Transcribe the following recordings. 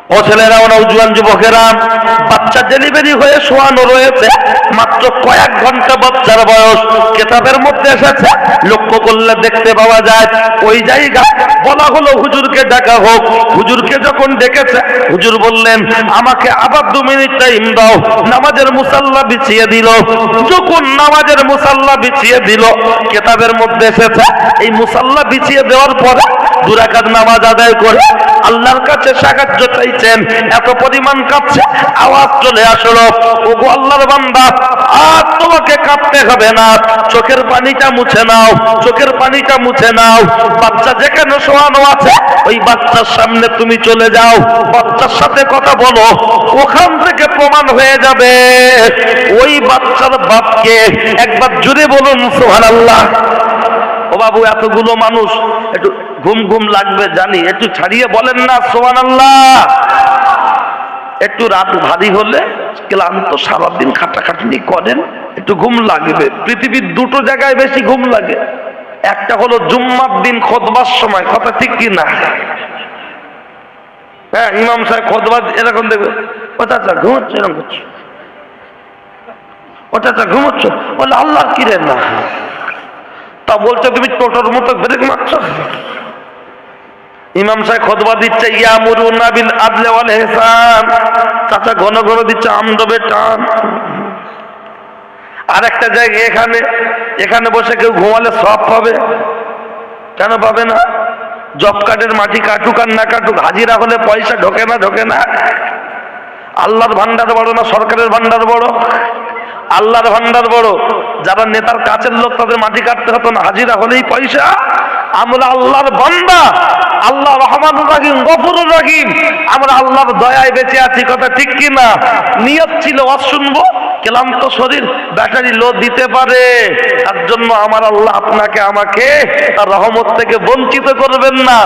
ও ছেলেরা, ও নওজোয়ান যুবকেরা, বাচ্চা ডেলিভারি হয়ে শোয়ানো রয়েছে, মাত্র কয়েক ঘন্টা বাচ্চার বয়স। কিতাবের মধ্যে এসেছে, লক্ষ্য করলে দেখতে পাওয়া যায় ওই জায়গা বলা হলো হুজুরকে ডাকা হোক। হুজুরকে যখন ডেকেছে, হুজুর বললেন আমাকে আবার 2 মিনিট টাইম দাও। নামাজের মুসাল্লা বিছিয়ে দিল। যখন নামাজের মুসাল্লা বিছিয়ে দিল, কিতাবের মধ্যে এসেছে এই মুসাল্লা বিছিয়ে দেওয়ার পরে 2 রাকাত নামাজ আদায় করে আল্লাহর কাছে সাহায্য চাইছেন। এত পরিমাণ কাঁদছে, আওয়াজ চলে আসলো, ওগো আল্লাহর বান্দা, আর তোমাকে কাঁদতে হবে না, চোখের পানিটা মুছে নাও, চোখের পানিটা মুছে নাও। বাচ্চা যেখানে শোয়ানো আছে ওই বাচ্চার সামনে তুমি চলে যাও, বাচ্চার সাথে কথা বলো, ওখান থেকে প্রমাণ হয়ে যাবে ওই বাচ্চার বাপকে। একবার জুড়ে বলুন সুবহানাল্লাহ। ও বাবু, এতগুলো মানুষ, একটু ঘুম ঘুম লাগবে জানি, একটু ছাড়িয়ে বলেন না সুবহানাল্লাহ। একটু রাত ভারী হলে, ক্লান্ত সারাদিন খাটাখাটনি করেন, একটু ঘুম লাগবে। পৃথিবীর 2টো জায়গায় বেশি ঘুম লাগে। একটা হলো জুম্মার দিন খুতবার সময়, কথা ঠিক কি না? হ্যাঁ, ইমাম সাহেব খুতবা এরকম দেখবে, ও চাচা ঘুমোচ্ছ, এরকম করছো, ও চাচা ঘুমোচ্ছ, বলে আল্লাহ কিরে না, তা বলছে তুমি টোটোর মতো ব্রেক মারছো। ইমাম সাহেব খুতবা দিচ্ছে, ইয়ামুরুনা বিল আদলি ওয়াল ইহসান, চাচা ঘন ঘন দিচ্ছে আমডবে টান। আর একটা জায়গায় এখানে বসে কেউ ঘুমালে সব পাবে, কেন পাবে না? জব কার্ডের মাটি কাটুক আর না কাটুক, হাজিরা হলে পয়সা ঢোকে না। আল্লাহর ভান্ডার বড় না সরকারের ভান্ডার বড়? আল্লাহর ভান্ডার বড়। যারা নেতার কাছের লোক তাদের মাটি কাটতে হতো না, হাজিরা হলেই পয়সা। আমরা আল্লাহর বান্দা, আল্লাহ রহমানুর রহিম, গফুরুর রহিম, আমরা আল্লাহর দয়ায় বেঁচে আছি, কথা ঠিক কি না? নিয়ত ছিল ওয়াজ শুনবো, ক্লান্ত শরীর ব্যাটারি লো দিতে পারে, তার জন্য আমার আল্লাহ আপনাকে আমাকে তার রহমত থেকে বঞ্চিত করবেন না,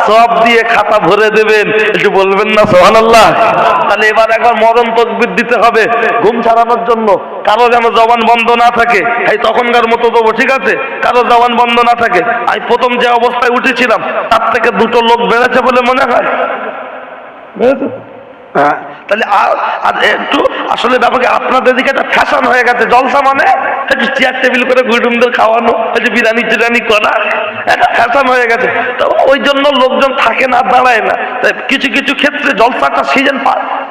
সব দিয়ে খাতা ভরে দেবেন। একটু বলবেন না সুবহানাল্লাহ। তাহলে এবার একবার মরণ তাকবীর দিতে হবে ঘুম ছাড়ানোর জন্য। কারো যেন জবান বন্ধ না থাকে, এই তখনকার মতো দেবো, ঠিক আছে? কারো জবান বন্ধ না থাকে। আমি প্রথম যে অবস্থায় উঠেছিলাম তার থেকে 2টো লোক বেড়েছে বলে মনে হয়, বেড়েছে। হ্যাঁ, তাহলে আর একটু আসলে ব্যাপারে আপনাদের দিকে একটা ফ্যাশন হয়ে গেছে, জলসা মানে একটু চেয়ার টেবিল করে গুরুমদের খাওয়ানো, একটু বিরিয়ানি টিরানি করা, একটা ফ্যাশন হয়ে গেছে। তো ওই জন্য লোকজন থাকে না, দাঁড়ায় না। তাই কিছু কিছু ক্ষেত্রে জলসাটা সিজন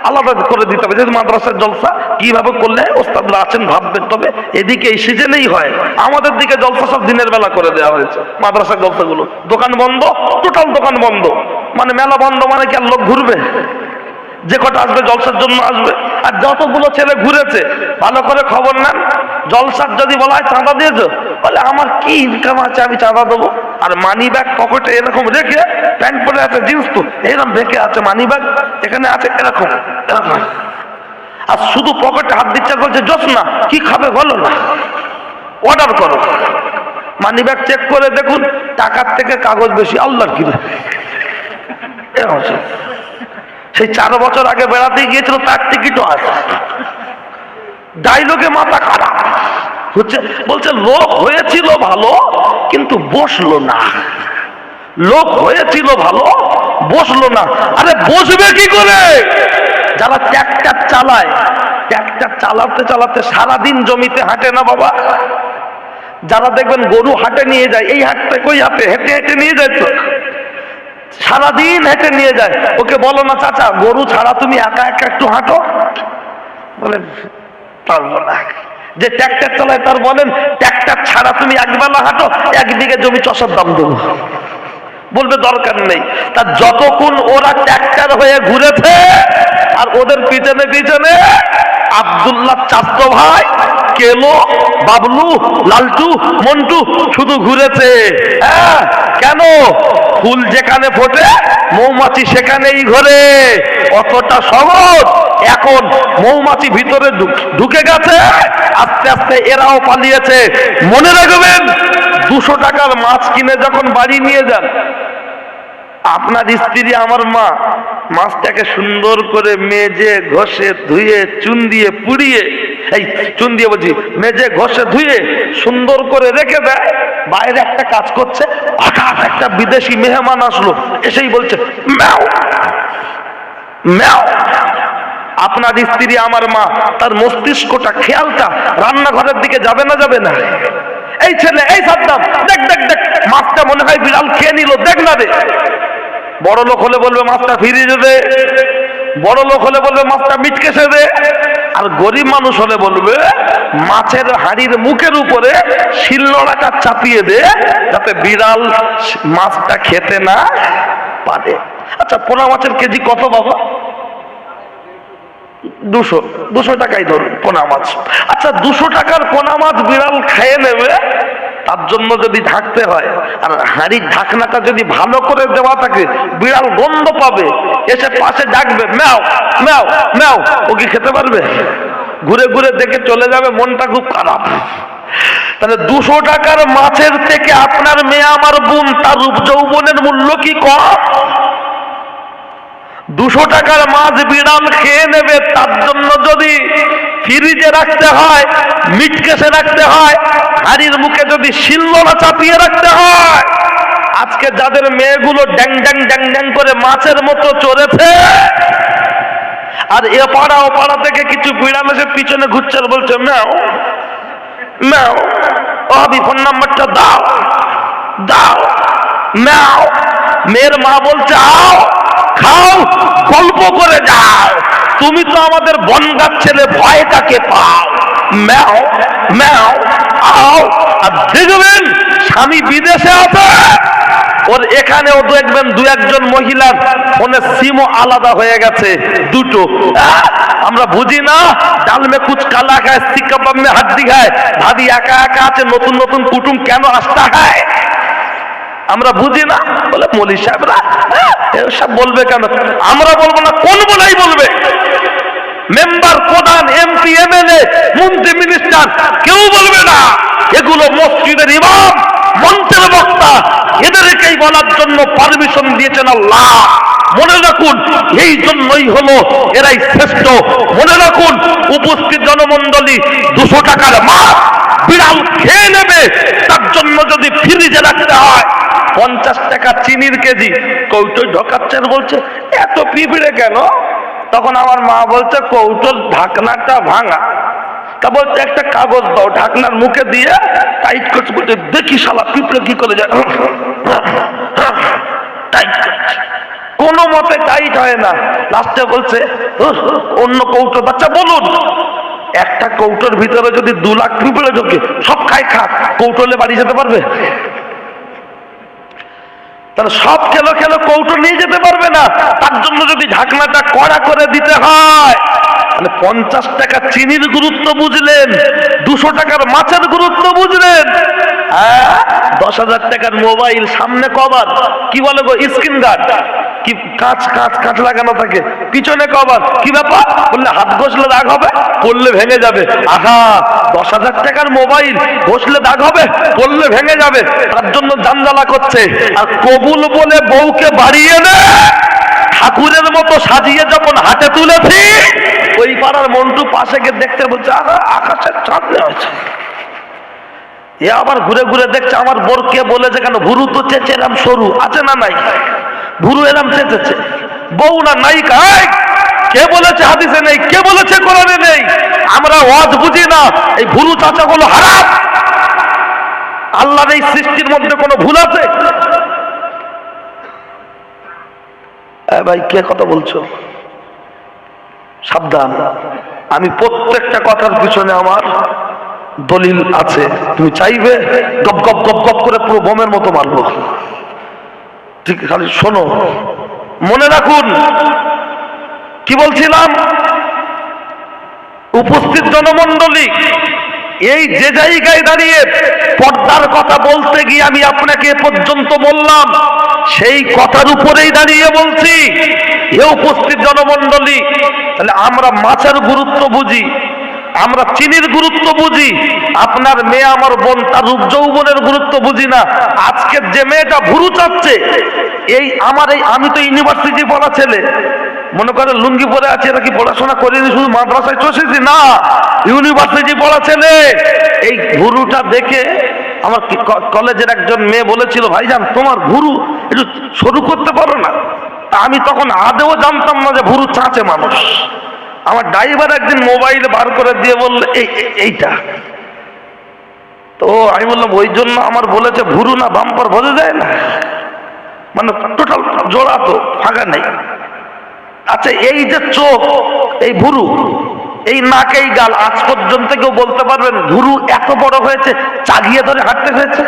আলাদা করে দিতে হবে। যেহেতু মাদ্রাসার জলসা কিভাবে করলে ওস্তাদরা আছেন ভাববেন, তবে এদিকে এই সিজনেই হয়। আমাদের দিকে জলসা সব দিনের বেলা করে দেওয়া হয়েছে, মাদ্রাসার জলসাগুলো। দোকান বন্ধ, টোটাল দোকান বন্ধ, মানে মেলা বন্ধ, মানে কি আর লোক ঘুরবে? যে কটা আসবে জলসার জন্য আসবে। আর যতগুলো ছেলে ঘুরেছে ভালো করে খবর নেন, জলসার যদি বলা হয় চাঁদা দিয়েছো, বলে আমার কি ইনকাম আছে আমি চাঁদা দেবো? আর মানি ব্যাগ পকেটে এরকম রেখে, প্যান্ট পরে আছে, জিন্স তো এরকম রেখে আছে, মানি ব্যাগ এখানে আছে এরকম এরকম, আর শুধু পকেটে হাত দিচ্ছে, বলছে জোসনা কি খাবে বলো না, অর্ডার করো। মানি ব্যাগ চেক করে দেখুন, টাকার থেকে কাগজ বেশি, আল্লাহর কি এরকম। সেই 4 বছর আগে বেড়াতে গিয়েছিল, তার টিকিটও আছে। ডাইলগে মাথা খারাপ হচ্ছে, বলছে লোক হয়েছিল ভালো কিন্তু বসলো না, লোক হয়েছিল ভালো বসলো না। আরে বসবে কি করে? যারা ট্র্যাক্টর চালায়, ট্র্যাক্টর চালাতে চালাতে সারাদিন জমিতে হাঁটে না বাবা। যারা দেখবেন গরু হাটে নিয়ে যায়, এই হাট থেকে ওই হাটে হেঁটে হেঁটে নিয়ে যায়, তো সারাদিন হেঁটে নিয়ে যায়। ওকে বলো না চাচা গরু ছাড়া তুমি একা একা একটু হাঁটো, বলে পারবো না। যে ট্র্যাক্টর চালায় তার বলেন ট্র্যাক্টর ছাড়া তুমি একবেলা হাঁটো, 1 বিঘে জমি চষার দাম দেবো, বলবে দরকার নেই। তা যতক্ষণ ওরা ট্র্যাক্টর হয়ে ঘুরেছে, আর ওদের পিছনে পিছনে আব্দুল্লাহ চাচতো ভাই, কেলো, বাবলু, লালটু, মন্টু শুধু ঘুরেছে। হ্যাঁ, কেন? ফুল যেখানে ফোটে মৌমাছি সেখানেই ঘোরে, অতটা সহজ। এখন মৌমাছি ভিতরে ঢুকে গেছে, আস্তে আস্তে এরাও পালিয়েছে। মনে রাখবেন, 200 টাকার মাছ কিনে যখন বাড়ি নিয়ে যান, আপনার স্ত্রী আমার মা মাছটাকে সুন্দর করে মেজে ঘষে ধুয়ে চুন দিয়ে পুড়িয়ে, এই চুন দিয়ে বলছি, মেজে ঘষে ধুয়ে সুন্দর করে রেখে দেয়। বাইরে একটা কাজ করছে, হঠাৎ একটা বিদেশি মেহমান আসলো, এসেই বলছে ম্যাও ম্যাও। আপনার স্ত্রী আমার মা, তার মস্তিষ্কটা খেয়ালটা রান্নাঘরের দিকে যাবে না যাবে না? এই ছেলে, এই সাদ্দাম, দেখ দেখ দেখ, মাছটা মনে হয় বিড়াল খেয়ে নিল, দেখ না রে। বড় লোক হলে বলবে মাছটা ফিরিয়ে দে, বড় লোক হলে বলবে মাছটা মিটকেসে দে, আর গরিব মানুষ হলে বলবে মাছের হাঁড়ির মুখের উপরে শিলনোড়াটা চাপিয়ে দে, যাতে বিড়াল মাছটা খেতে না পারে। আচ্ছা, পোনা মাছের কেজি কত বাবা? 200 টাকাই ধরুন পোনা মাছ। আচ্ছা, 200 টাকার পোনা মাছ বিড়াল খেয়ে নেবে, তার জন্য যদি ঢাকতে হয়, আর হাঁড়ির ঢাকনাটা যদি ভালো করে দেওয়া থাকে, বিড়াল গন্ধ পাবে, এসে পাশে ডাকবে ম্যাও ম্যাও ম্যাও, ও কি খেতে পারবে? ঘুরে ঘুরে দেখে চলে যাবে, মনটা খুব খারাপ। তাহলে 200 টাকার মাছের থেকে আপনার মেয়ে আমার বোন, তার রূপ যৌবনের মূল্য কি কম? 200 টাকার মাছ বিড়াল খেয়ে নেবে, তার জন্য যদি ফ্রিজে রাখতে হয়, মিটকেসে রাখতে হয়, হাড়ির মুখে যদি শিলনোড়া চাপিয়ে রাখতে হয়, আজকে যাদের মেয়েগুলো ড্যাং ড্যাং ড্যাং ড্যাং করে মাছের মতো চড়েছে, আর এ পাড়া ও পাড়া থেকে কিছু বিড়াল এসে পিছনে ঘুরছে আর বলছে ম্যাও ম্যাও, ও হাবি ফোন নাম্বারটা দাও দাও, ম্যাও। মেয়ের মা বলছে আও খাও, গল্প করে যাও, তুমি তো আমাদের বনগাঁর ছেলে, ভয়টাকে পাও, ম্যাও ম্যাও আও। আর দেখবেন স্বামী বিদেশে আছে, ওর এখানেও দেখবেন দু একজন মহিলার ফোনের সিমও আলাদা হয়ে গেছে, দুটো। আমরা বুঝি না, ডাল মে কুচ কালা খায়, সিকাবাব মে হাড্ডি খায়, ভাবি একা একা আছে, নতুন নতুন কুটুম কেন আসতে হয়, আমরা বুঝি না। বলে মৌলী সাহেবরা এসব বলবে কেন? আমরা বলবো না, কোন বলাই বলবে? মেম্বার, প্রধান, এমপি, এমএলএ, মন্ত্রী, মিনিস্টার কেউ বলবে না। এগুলো মসজিদের ইমাম, মঞ্চের বক্তা, এদেরকেই বলার জন্য পারমিশন দিয়েছেন আল্লাহ। মনে রাখুন, এই জন্যই হলো এরাই শ্রেষ্ঠ। মনে রাখুন, উপস্থিত জনমন্ডলী, 200 টাকার মাছ বিড়াল খেয়ে নেবে, তার জন্য যদি ফ্রিজে রাখতে হয়, 50 টাকা চিনির কেজি কৌটোয় ঢোকাচ্ছেন, বলছে এত পিঁপড়ে কেন? তখন আমার মা বলছে কৌটোর ঢাকনাটা ভাঙা। তা বলছে একটা কাগজ দাও, ঢাকনার মুখে দিয়ে টাইট করছে, বলছে দেখি শালা পিঁপড়ে কি করে যায়, টাইট করছে, কোনো মতে টাইট হয় না। লাস্টে বলছে অন্য কৌটো, বাচ্চা বলুন, একটা কৌটোর ভিতরে যদি 2 লাখ পিঁপড়ে ঢোকে, সব খাই খাক, কৌটোলে বাড়ি যেতে পারবে? তাহলে সব খেলো খেলো কৌটো নিয়ে যেতে পারবে না। তার জন্য যদি ঢাকনাটা কড়া করে দিতে হয়, তাহলে 50 টাকা চিনির গুরুত্ব বুঝলেন, 200 টাকার মাছের গুরুত্ব বুঝলেন। 10,000 টাকার মোবাইল, সামনে কভার, কি বলে গো, স্ক্রিন গার্ড, কি কাঁচ কাঁচ কাঁচ লাগানো থাকে, পিছনে কভার, কি ব্যাপার? বললে হাত ঘষলে দাগ হবে, পড়লে ভেঙে যাবে। আহা, 10,000 টাকার মোবাইল, ঘষলে দাগ হবে, পড়লে ভেঙে যাবে, তার জন্য জানজালা করছে। আর কবুল বলে বউকে বাড়িয়ে নে, ঠাকুরের মতো সাজিয়ে যখন হাতে তুলেছি, ওই পাড়ার মন্টু পাশে গিয়ে দেখতে বলছে আকাশের চাঁদ হয়েছে। এ আবার ঘুরে ঘুরে দেখছে আমার বোর কে বলেছে কেন, ভুরু তো চেঁচে এরাম সরু আছে না নাই, ভুরু এরাম চেঁচেছে, বউ না নায়িকা, কে বলেছে হাদিসে নেই, কে বলেছে কোরআনে নেই? আমরা ওয়াজ বুঝি না, এই ভুরু চাচা গুলো হারাম। আল্লাহর এই সৃষ্টির মধ্যে কোনো ভুল আছে? ভাই কে কথা বলছো? সাবধান, আমি প্রত্যেকটা কথার পিছনে আমার দলিল আছে। তুমি চাইবে গপ গপ গপ গপ করে পুরো বোমের মতো মারবো, ঠিক? খালি শোনো, মনে রাখুন কি বলছিলাম। উপস্থিত জনমন্ডলী, এই যে জায়গায় দাঁড়িয়ে পর্দার কথা বলতে গিয়ে আমি আপনাকে এ পর্যন্ত বললাম, সেই কথার উপরেই দাঁড়িয়ে বলছি, হে উপস্থিত জনমন্ডলী, তাহলে আমরা মাছের গুরুত্ব বুঝি, আমরা চিনির গুরুত্ব বুঝি, আপনার মেয়ে আমার বোন তার রূপ যৌবনের গুরুত্ব বুঝি না। আজকে যে মেয়েটা ভুরু চাচ্ছে, এই আমার এই, আমি তো ইউনিভার্সিটি পড়া ছেলে, মনে করে লুঙ্গি পরে আছে, এরা কি পড়াশোনা করিনি, শুধু মাদ্রাসায় চষেছি? না, ইউনিভার্সিটি পড়া ছেলে। এই ভুরুটা দেখে আমার কলেজের একজন মেয়ে বলেছিল, ভাইজান তোমার ভুরু একটু সরু করতে পারো না? আমি তখন আদেও জানতাম না যে ভুরু চাঁচে মানুষ। আমার ড্রাইভার একদিন মোবাইল বার করে দিয়ে বলল এইটা। তো আমি বললাম ওই জন্য আমার বলেছে ভুরু না বাম্পার বোঝা যায় না, মানে টোটাল জোড়া তো ফাঁকা নেই। আচ্ছা এই যে চোখ, এই ভুরু, এই নাক, এই গাল, আজ পর্যন্ত কেউ বলতে পারবেন ভুরু এত বড় হয়েছে চাগিয়ে ধরে হাঁটতে হয়েছে?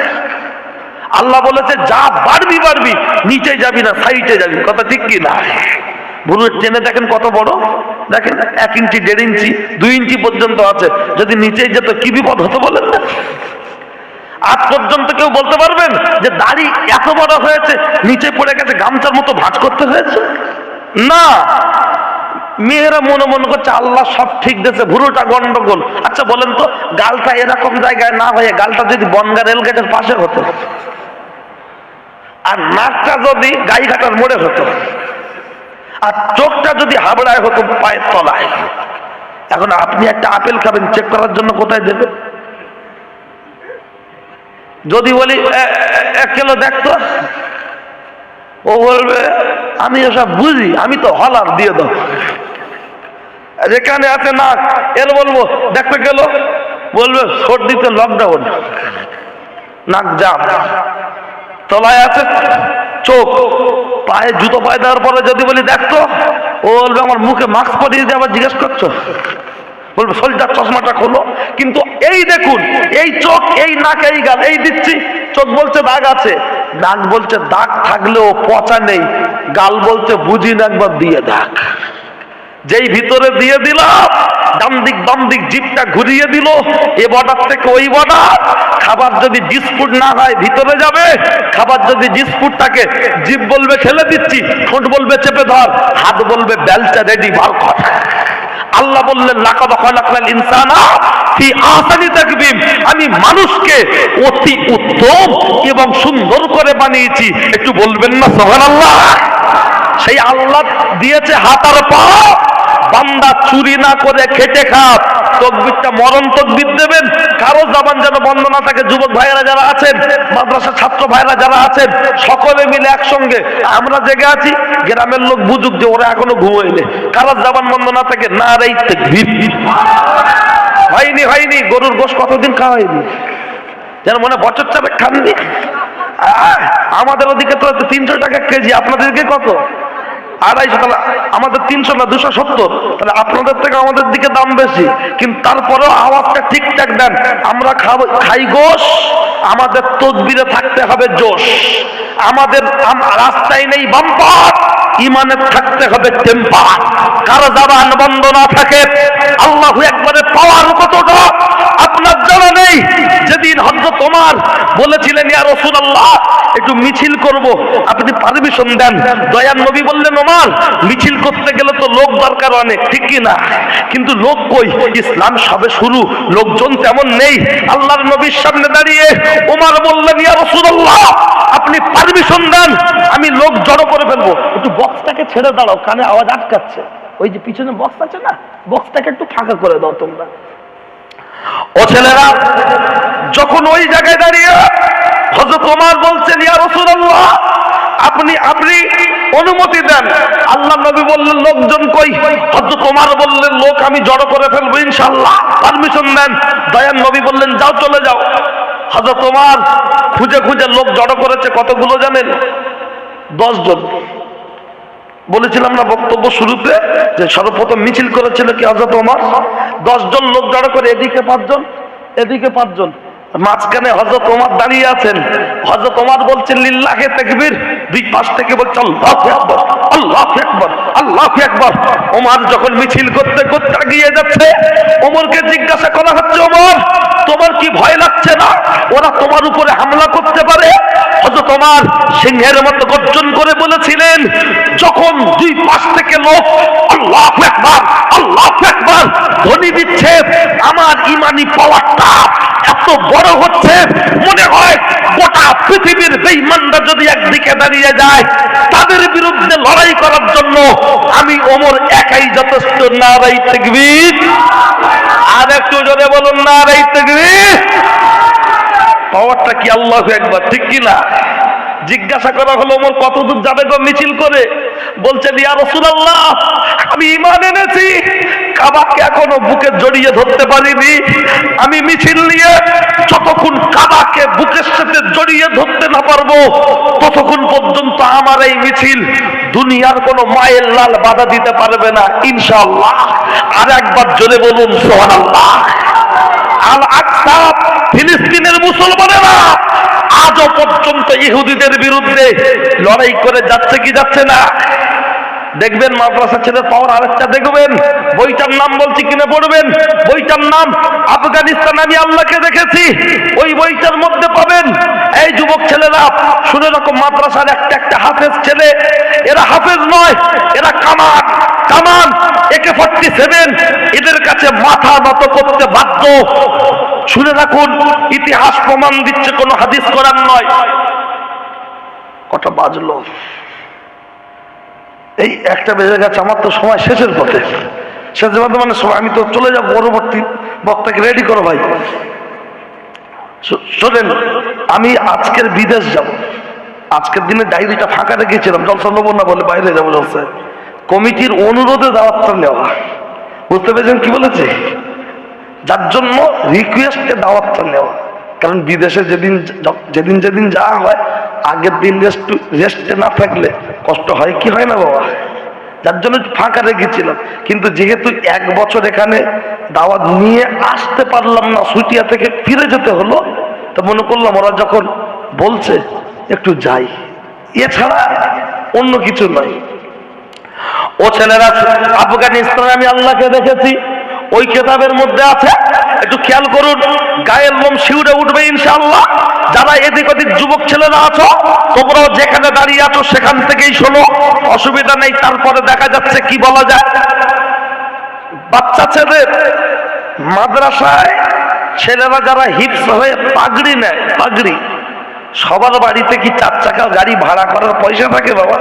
আল্লাহ বলেছে যা বাড়বি বাড়বি, নিচে যাবি না, সাইডে যাবি। কথা ঠিক কি না? ভুরু টেনে দেখেন কত বড়, দেখেন 1 ইঞ্চি 1.5 ইঞ্চি 2 ইঞ্চি পর্যন্ত আছে। যদি নিচে যেত কি বিপদ হতো বলেন না? আজ পর্যন্ত কেউ বলতে পারবেন যে দাড়ি এত বড় হয়েছে নিচে পড়ে গেছে, গামছার মতো ভাঁজ করতে হয়েছে? না। মেয়েরা মনে মনে করছে আল্লাহ সব ঠিক দিয়েছে, ভুরুটা গন্ডগোল। আচ্ছা বলেন তো, গালটা এরকম জায়গায় না হয়ে গালটা যদি বনগা রেলগেটের পাশে হতো, আর নাকটা যদি গাইঘাটার মোড়ে হতো, আর চোখটা যদি হাবড়ায় হতো পায়ের তলায়, এখন আপনি একটা আপেল খাবেন, চেক করার জন্য কোথায় দেবেন? যদি বলি 1 কিলো দেখতো, ও বলবে আমি এসব বুঝি, আমি তো হলার দিয়ে দাও। যেখানে আছে নাক, এর বলবো দেখতে গেল, বলবে সর্দিতে লকডাউন, নাক জাম। তলায় আছে চোখ, পায়ে জুতো পায়ে দেওয়ার পরে যদি বলি দেখতো, ও বলবে আমার মুখে মাস্ক পরিয়ে দিয়ে আবার জিজ্ঞেস করছো, বলবে সোলজার চশমাটা খোলো। কিন্তু এই দেখুন, এই চোখ, এই নাক, এই গাল, এই দিচ্ছি, চোখ বলছে দাগ আছে, নাক বলছে দাগ থাকলেও পচা নেই, গাল বলছে বুঝি না একবার দিয়ে দাগ। যেই ভিতরে দিয়ে দিলাম, ডান দিক বাম দিক জিভটা ঘুরিয়ে দিল, এ বর্ডার থেকে ওই বর্ডার। খাবার যদি ডিসপুট না হয় ভিতরে যাবে, খাবার যদি ডিসপুট থাকে জিভ বলবে ঠেলে দিচ্ছি, ঠোঁট বলবে চেপে ধর, হাত বলবে বেলচা রেডি বার কর। আল্লাহ বললেন লাকাদ খালাকনাল ইনসানা ফি আহসানি তাকবীম, আমি মানুষকে অতি উত্তম এবং সুন্দর করে বানিয়েছি। একটু বলবেন না সুবহানাল্লাহ? সেই আল্লাহ দিয়েছে হাত আর পা, বান্দা চুরি না করে খেটে খাপ। তকবীরটা মরণ তকবীর দেবেন, কারো জবান যেন বন্ধ না থাকে। যুবক ভাইরা যারা আছেন, মাদ্রাসার ছাত্র ভাইরা যারা আছেন, সকলে মিলে একসঙ্গে আমরা জেগে আছি, গ্রামের লোক বুঝুক যে ওরা এখনো ঘুমায়নি, কারো জবান বন্ধ না থাকে নারায়ে তাকবীর। হয়নি হয়নি, গরুর গোশত কতদিন খাওয়া হয়নি, যেন মনে বছর চারেক খাননি। আমাদের ওদিকে তো 300 টাকা কেজি, আপনাদেরকে কত? 250। তাহলে আমাদের 300 না 270, তাহলে আপনাদের থেকে আমাদের দিকে দাম বেশি। কিন্তু তারপরেও আওয়াজটা ঠিকঠাক দেন। আমরা খাই গোশ, আমাদের তদবিরে থাকতে হবে জোশ। আমাদের রাস্তায় নেই বাম্পার, ইমানে থাকতে হবে টেম্পার। কারো জবান বন্ধ না থাকে, আল্লাহু আকবারের পাওয়ার কতটা আপনার জানা নেই। যেদিন হযরত ওমর বলেছিলেন ইয়া রাসূলুল্লাহ একটু মিছিল করব, আপনি পারমিশন দেন। দয়ার নবী বললেন ওমর মিছিল করতে গেলে তো লোক দরকার অনেক, ঠিক কি না? কিন্তু লোক কই, ইসলাম সবে শুরু, লোকজন তেমন নেই। আল্লাহর নবীর সামনে দাঁড়িয়ে ওমর বললেন ইয়া রাসূলুল্লাহ আপনি পারমিশন দেন, আমি লোক জড়ো করে ফেলবো। একটু বক্সটাকে ছেড়ে দাঁড়াও, কানে আওয়াজ আটকাচ্ছে। ওই যে পিছনে বক্স আছে না, বক্সটাকে একটু ফাঁকা করে দাও তোমরা। ও ছেলেরা, যখন ওই জায়গায় দাঁড়িয়ে হযরত ওমর বলছেন ইয়া রাসূলুল্লাহ আপনি অনুমতি দেন। আল্লাহ নবী বললেন লোকজন কই? হযরত ওমর বললেন লোক আমি জড়ো করে ফেলবো ইনশাআল্লাহ, পারমিশন দেন। দয়ার নবী বললেন যাও, চলে যাও। হযরত ওমর খুঁজে খুঁজে লোক জড়ো করেছে, কতগুলো জানেন? 10 জন। বলেছিলাম না বক্তব্য শুরুতে যে সর্বপ্রথম মিছিল করেছিল কি হযরত ওমর? 10 জন লোক জড়ো করে, এদিকে 5 জন, এদিকে 5 জন, মাঝখানে হযরত ওমর দাঁড়িয়ে আছেন। হযরত ওমর বলছেন লিল্লাহি তাকবীর, দুই পাশ থেকে বলছে আল্লাহু আকবার, আল্লাহু আকবার, আল্লাহু আকবার। ওমর যখন মিছিল করতে করতে এগিয়ে যাচ্ছে, ওমরকে জিজ্ঞাসা করা হচ্ছে ওমর তোমার কি ভয় লাগছে না? ওরা তোমার উপরে হামলা করতে পারে। হযরত ওমর সিংহের মতো গর্জন করে বলেছিলেন, যখন দুই পাশ থেকে লোক আল্লাহু আকবার, আল্লাহু আকবার ধ্বনি দিচ্ছে, আমার ঈমানি পাওয়ারটা এত বড় হচ্ছে, মনে হয় গোটা পৃথিবীর বেঈমানরা যদি একদিকে দাঁড়িয়ে যায়, তাদের বিরুদ্ধে লড়াই করার জন্য আমি ওমর একাই যথেষ্ট। নারায়ে তাকবীর। আর একটু জোরে বলুন নারায়ে তাকবীর। পাওয়ারটা কি? আল্লাহু আকবার, ঠিক কি না? জিজ্ঞাসা করা হলো, ওমর কতদূর যাবে গো মিছিল করে? বলছেন, ইয়া রাসূলুল্লাহ, আমি ঈমান এনেছি, কাবাকে এখনো বুকে জড়িয়ে ধরতে পারিনি। আমি মিছিল নিয়ে যতক্ষণ কাবাকে বুকের সাথে জড়িয়ে ধরতে না পারবো, ততক্ষণ পর্যন্ত আমার এই মিছিল দুনিয়ার কোনো মায়ের লাল বাধা দিতে পারবে না, ইনশাআল্লাহ। আর একবার জোরে বলুন সুবহানাল্লাহ। আল আকসা, ফিলিস্তিনের মুসলমানেরা আজও পর্যন্ত ইহুদিদের বিরুদ্ধে লড়াই করে যাচ্ছে কি যাচ্ছে না? দেখবেন মাদ্রাসা ছেলে পাওয়ার আরেকটা দেখবেন, বইটার নাম বলছি কিনে পড়বেন, বইটার নাম আফগানিস্তান আমি আল্লাহকে দেখেছি। ওই বইটার মধ্যে পাবেন, এই যুবক ছেলেরা শুনে রাখো, মাদ্রাসার একটা একটা হাফেজ ছেলে, এরা হাফেজ নয়, এরা কামান কামান AK-47, এদের কাছে মাথা নত করতে বাধ্য। শুনে রাখুন, ইতিহাস প্রমাণ দিচ্ছে, কোনো হাদিস কোরআন নয়। কটা বাজলো? এই একটা বেজে গেছে, আমার তো সময় শেষের পথে, শেষের পথে মানে সময়, আমি তো চলে যাবো, পরবর্তী বক্তাকে রেডি করো ভাই। শোনেন, আমি আজকের বিদেশ যাব, আজকের দিনে ডায়েরিটা ফাঁকা রেখেছিলাম, জলসা নেবো না বলে বাইরে যাবো জলসায়। কমিটির অনুরোধে দাওয়াতটা নেওয়া, বুঝতে পেরেছেন কি বলেছে? যার জন্য রিকোয়েস্টে দাওয়াতটা নেওয়া, কারণ বিদেশে যেদিন যেদিন যাওয়া হয়, আগের দিন রেস্টে না থাকলে কষ্ট হয় কি হয় না বাবা? যার জন্য ফাঁকা রেখেছিলাম। কিন্তু যেহেতু 1 বছর এখানে দাওয়াত নিয়ে আসতে পারলাম না, ছুটিয়া থেকে ফিরে যেতে হলো, তো মনে করলাম ওরা যখন বলছে একটু যাই, এছাড়া অন্য কিছু নয়। ও ছেলেরা, আফগানিস্তানে আমি আল্লাহকে দেখেছি, ওই কিতাবের মধ্যে আছে, একটু খেয়াল করুন, গায়ের লোম শিউরে উঠবে ইনশাআল্লাহ। যারা এদিক ওদিক যুবক ছেলেরা আছো, তোমরাও যেখানে দাঁড়িয়ে আছো সেখান থেকেই শোনো, অসুবিধা নেই। তারপরে দেখা যাচ্ছে কি বলা যায়, বাচ্চা ছেলেদের মাদ্রাসায় ছেলেরা যারা হিপস হয়ে পাগড়ি নেয়, পাগড়ি, সবার বাড়িতে কি 4 চাকা গাড়ি ভাড়া করার পয়সা থাকে বাবা?